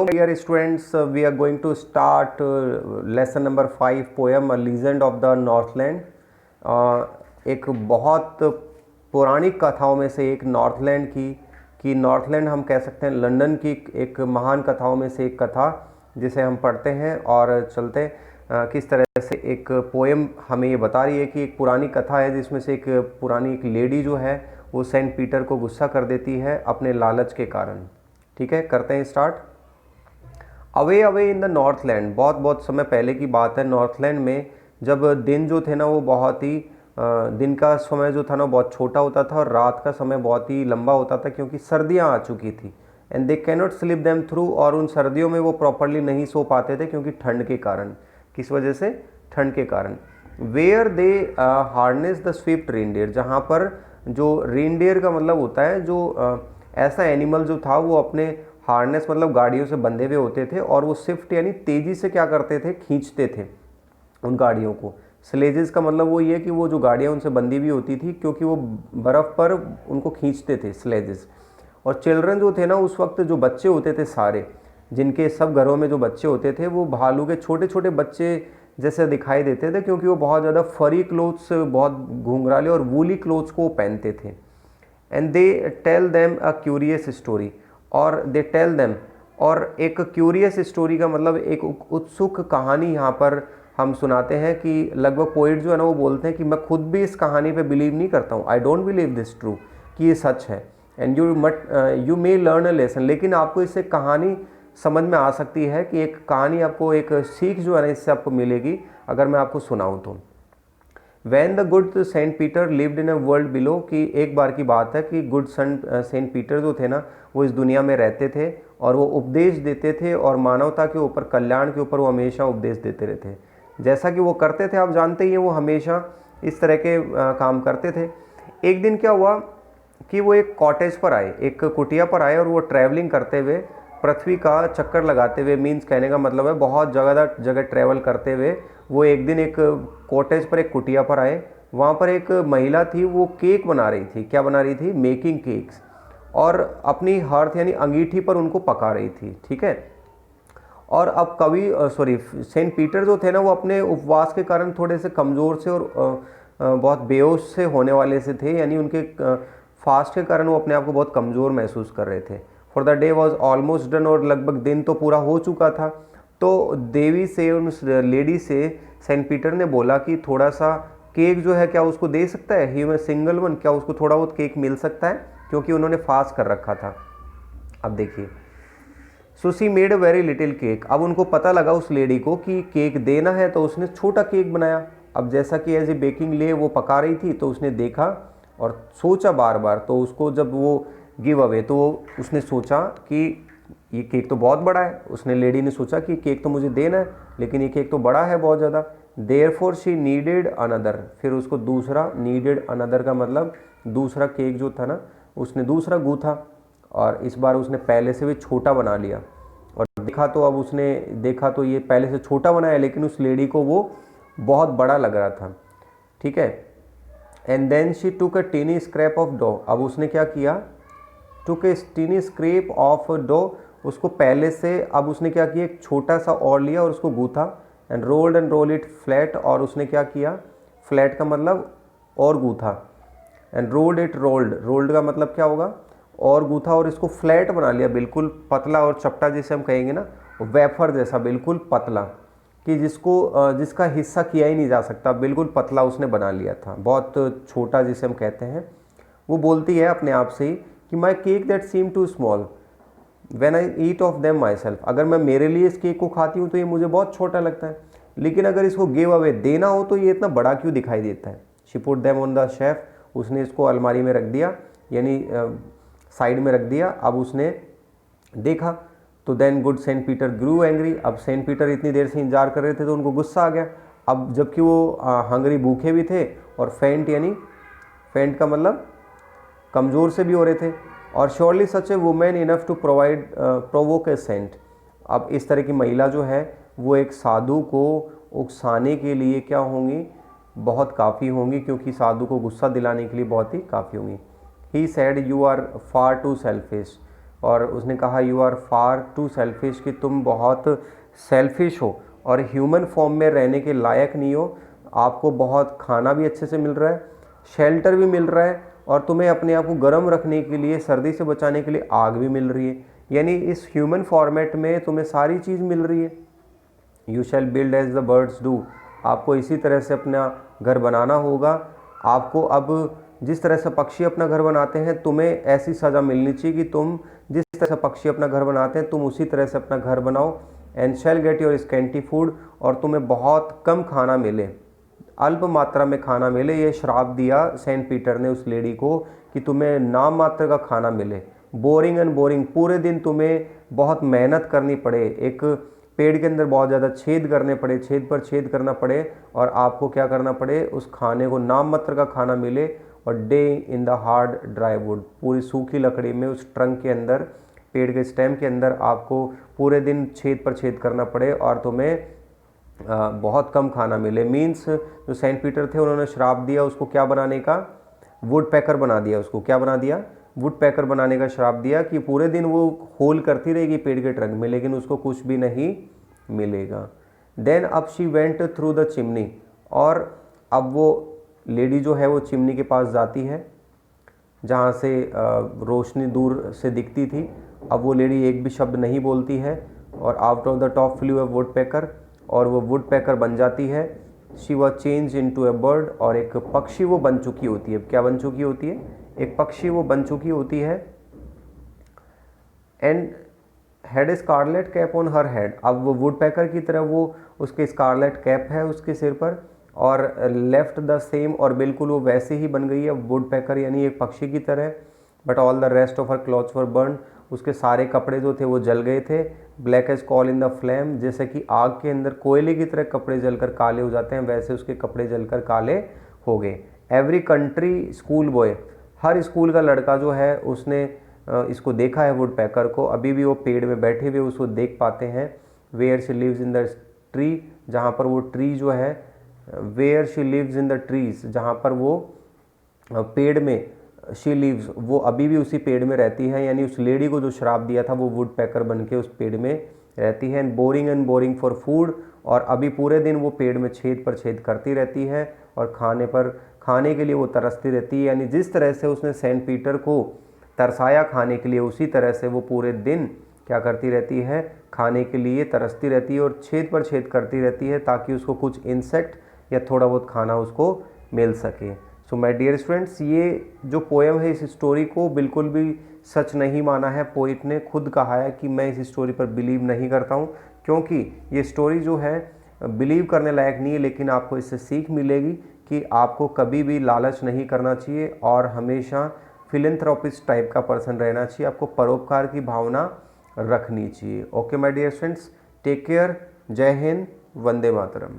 Dear students, we are going to start lesson number 5 poem, A Legend of the Northland. एक बहुत पौराणिक कथाओं में से एक नॉर्थलैंड की नॉर्थलैंड हम कह सकते हैं लंदन की एक महान कथाओं में से एक कथा जिसे हम पढ़ते हैं और चलते किस तरह से एक पोएम हमें ये बता रही है कि एक पुरानी कथा है जिसमें से एक पुरानी एक लेडी जो है वो सेंट पीटर को गुस्सा कर देती है अपने लालच के कारण। ठीक है, करते हैं start. Away away in the Northland, बहुत बहुत समय पहले की बात है। नॉर्थलैंड में जब दिन जो थे ना वो बहुत ही दिन का समय जो था ना बहुत छोटा होता था और रात का समय बहुत ही लंबा होता था क्योंकि सर्दियां आ चुकी थी। And they cannot sleep them through, और उन सर्दियों में वो प्रॉपरली नहीं सो पाते थे क्योंकि ठंड के कारण। किस वजह से? ठंड के कारण। Where they harness the swift reindeer, जहाँ पर जो रेनडियर का मतलब होता है जो ऐसा एनिमल जो था वो अपने हार्नेस मतलब गाड़ियों से बंधे हुए होते थे और वो स्विफ्ट यानी तेज़ी से क्या करते थे, खींचते थे उन गाड़ियों को। स्लेजेस का मतलब वो ये कि वो जो गाड़ियाँ उनसे बंधी हुई होती थी क्योंकि वो बर्फ़ पर उनको खींचते थे स्लेजेस। और चिल्ड्रन जो थे ना उस वक्त जो बच्चे होते थे सारे, जिनके सब घरों में जो बच्चे होते थे वो भालू के छोटे छोटे बच्चे जैसे दिखाई देते थे क्योंकि वो बहुत ज़्यादा फरी क्लोथ्स, बहुत घुंघराले और वूली क्लोथ्स को पहनते थे। And they tell them a curious story, और दे टेल देम, और एक क्यूरियस स्टोरी का मतलब एक उत्सुक कहानी यहाँ पर हम सुनाते हैं कि लगभग पोइट जो है ना वो बोलते हैं कि मैं खुद भी इस कहानी पे बिलीव नहीं करता हूँ, I don't believe this true, कि ये सच है। And you may learn a lesson, लेकिन आपको इससे कहानी समझ में आ सकती है कि एक कहानी आपको एक सीख जो है ना इससे आपको मिलेगी अगर मैं आपको सुनाऊँ तो। When the good saint Peter lived in a world below, कि एक बार की बात है कि गुड सेंट पीटर जो थे ना वो इस दुनिया में रहते थे और वो उपदेश देते थे और मानवता के ऊपर, कल्याण के ऊपर वो हमेशा उपदेश देते रहते। जैसा कि वो करते थे आप जानते ही हैं, वो हमेशा इस तरह के काम करते थे। एक दिन क्या हुआ कि वो एक कॉटेज पर आए, एक कुटिया पर आए और वो ट्रैवलिंग करते हुए, पृथ्वी का चक्कर लगाते हुए, मीन्स कहने का मतलब है बहुत जगह जगह ट्रैवल करते हुए वो एक दिन एक कॉटेज पर, एक कुटिया पर आए। वहाँ पर एक महिला थी, वो केक बना रही थी। क्या बना रही थी? मेकिंग केक्स, और अपनी हाथ यानी अंगीठी पर उनको पका रही थी। ठीक है। और अब सेंट पीटर जो थे ना वो अपने उपवास के कारण थोड़े से कमज़ोर से और बहुत बेहोश से होने वाले से थे, यानी उनके फास्ट के कारण वो अपने आप को बहुत कमज़ोर महसूस कर रहे थे। For the day was almost done, और लगभग दिन तो पूरा हो चुका था। तो देवी से, उस लेडी से सेंट पीटर ने बोला कि थोड़ा सा केक जो है क्या उसको दे सकता है, ही में सिंगल वन, क्या उसको थोड़ा बहुत केक मिल सकता है, क्योंकि उन्होंने फास्ट कर रखा था। अब देखिए, so she made a very little cake. अब उनको पता लगा उस लेडी को कि केक देना है, तो उसने छोटा केक बनाया। अब जैसा कि एज ए बेकिंग ले वो पका रही थी तो उसने देखा और सोचा बार बार, तो उसको जब वो गिव अवे तो उसने सोचा कि ये केक तो बहुत बड़ा है। उसने, लेडी ने सोचा कि केक तो मुझे देना है लेकिन ये केक तो बड़ा है बहुत ज़्यादा। देयरफॉर शी नीडेड अनदर, फिर उसको दूसरा, नीडेड अनदर का मतलब दूसरा केक जो था ना उसने दूसरा गूथा, और इस बार उसने पहले से भी छोटा बना लिया। और देखा तो अब उसने देखा तो ये पहले से छोटा बनाया लेकिन उस लेडी को वो बहुत बड़ा लग रहा था। ठीक है। And then she took a tiny scrap of dough, अब उसने क्या किया, took a tiny scrap of dough, उसको पहले से अब उसने क्या किया, एक छोटा सा और लिया और उसको गूथा। एंड रोल इट फ्लैट, और उसने क्या किया, फ्लैट का मतलब और गूथा। एंड रोल्ड का मतलब क्या होगा, और गूथा, और इसको फ्लैट बना लिया, बिल्कुल पतला और चपटा जिसे हम कहेंगे ना, वेफर जैसा बिल्कुल पतला, कि जिसका हिस्सा किया ही नहीं जा सकता, बिल्कुल पतला उसने बना लिया था, बहुत छोटा जिसे हम कहते हैं। वो बोलती है अपने आप से ही कि my cake that seem too small when I eat of them myself, अगर मैं मेरे लिए इस केक को खाती हूँ तो ये मुझे बहुत छोटा लगता है, लेकिन अगर इसको गिव अवे देना हो तो ये इतना बड़ा क्यों दिखाई देता है। She put them on the chef, उसने इसको अलमारी में रख दिया, यानी साइड में रख दिया। अब उसने देखा तो देन गुड सेंट पीटर ग्रू एंग्री, अब सेंट पीटर इतनी देर से इंतजार कर रहे थे तो उनको गुस्सा आ गया। अब जबकि वो हंगरी, भूखे भी थे, और फेंट, यानी फेंट का मतलब कमज़ोर से भी हो रहे थे। और surely such a women enough to provoke a saint, अब इस तरह की महिला जो है वो एक साधु को उकसाने के लिए क्या होंगी, बहुत काफ़ी होंगी, क्योंकि साधु को गुस्सा दिलाने के लिए बहुत ही काफ़ी होंगी। He said you are far too selfish, और उसने कहा you are far too selfish, कि तुम बहुत सेल्फिश हो और ह्यूमन फॉर्म में रहने के लायक नहीं हो। आपको बहुत खाना भी अच्छे से मिल रहा है, शेल्टर भी मिल रहा है, और तुम्हें अपने आप को गर्म रखने के लिए, सर्दी से बचाने के लिए आग भी मिल रही है। यानी इस ह्यूमन फॉर्मेट में तुम्हें सारी चीज़ मिल रही है। You shall build as the birds do, आपको इसी तरह से अपना घर बनाना होगा। आपको अब जिस तरह से पक्षी अपना घर बनाते हैं, तुम्हें ऐसी सज़ा मिलनी चाहिए कि तुम जिस तरह से पक्षी अपना घर बनाते हैं तुम उसी तरह से अपना घर बनाओ। And shall get your scanty food, और तुम्हें बहुत कम खाना मिले, अल्प मात्रा में खाना मिले। ये श्राप दिया सेंट पीटर ने उस लेडी को कि तुम्हें नाम मात्र का खाना मिले। बोरिंग एंड बोरिंग, पूरे दिन तुम्हें बहुत मेहनत करनी पड़े, एक पेड़ के अंदर बहुत ज़्यादा छेद करने पड़े, छेद पर छेद करना पड़े, और आपको क्या करना पड़े, उस खाने को नाम मात्र का खाना मिले। और day in the hard dry would, पूरी सूखी लकड़ी में, उस ट्रंक के अंदर, पेड़ के स्टेम के अंदर आपको पूरे दिन छेद पर छेद करना पड़े और तुम्हें बहुत कम खाना मिले। मीन्स जो सेंट पीटर थे उन्होंने श्राप दिया उसको क्या बनाने का, वुड पैकर बना दिया। उसको क्या बना दिया, वुड पैकर बनाने का श्राप दिया कि पूरे दिन वो होल करती रहेगी पेड़ के ट्रंक में, लेकिन उसको कुछ भी नहीं मिलेगा। देन अब she went through the chimney, और अब वो लेडी जो है वो चिमनी के पास जाती है जहाँ से रोशनी दूर से दिखती थी। अब वो लेडी एक भी शब्द नहीं बोलती है, और out of the top flew a woodpecker, और वो वुड पैकर बन जाती है। She was change into a bird, और एक पक्षी वो बन चुकी होती है। क्या बन चुकी होती है, एक पक्षी वो बन चुकी होती है। And had a scarlet cap on her head, अब वो वुड पैकर की तरह वो, उसके स्कारलेट कैप है उसके सिर पर, और लेफ्ट द सेम, और बिल्कुल वो वैसे ही बन गई है वुड पैकर यानी एक पक्षी की तरह। But all the rest of her clothes were burn, उसके सारे कपड़े जो थे वो जल गए थे। Black as coal in the flame, जैसे कि आग के अंदर कोयले की तरह कपड़े जलकर काले हो जाते हैं, वैसे उसके कपड़े जलकर काले हो गए। एवरी कंट्री स्कूल बॉय, हर स्कूल का लड़का जो है उसने इसको देखा है वुड पैकर को, अभी भी वो पेड़ में बैठे हुए उसको देख पाते हैं। Where she lives in the tree, जहाँ पर वो ट्री जो है, where she lives in the trees, जहाँ पर वो पेड़ में, शी लिव्स, वो अभी भी उसी पेड़ में रहती है, यानी उस लेडी को जो श्राप दिया था वो वुड पैकर बन के उस पेड़ में रहती है। एंड बोरिंग फॉर फूड, और अभी पूरे दिन वो पेड़ में छेद पर छेद करती रहती है, और खाने के लिए वो तरसती रहती है। यानी जिस तरह से उसने सेंट पीटर को तरसाया खाने के लिए, उसी तरह से वो पूरे दिन क्या करती रहती है, खाने के लिए तरसती रहती है और छेद पर छेद करती रहती है, ताकि उसको कुछ इंसेक्ट या थोड़ा बहुत खाना उसको मिल सके। सो माय डियर स्टूडेंट्स, ये जो पोएम है इस स्टोरी को बिल्कुल भी सच नहीं माना है। पोइट ने खुद कहा है कि मैं इस स्टोरी पर बिलीव नहीं करता हूँ, क्योंकि ये स्टोरी जो है बिलीव करने लायक नहीं है, लेकिन आपको इससे सीख मिलेगी कि आपको कभी भी लालच नहीं करना चाहिए और हमेशा फिलैंथ्रोपिस्ट टाइप का पर्सन रहना चाहिए, आपको परोपकार की भावना रखनी चाहिए। Okay my dear friends, take care, जय हिंद, वंदे मातरम।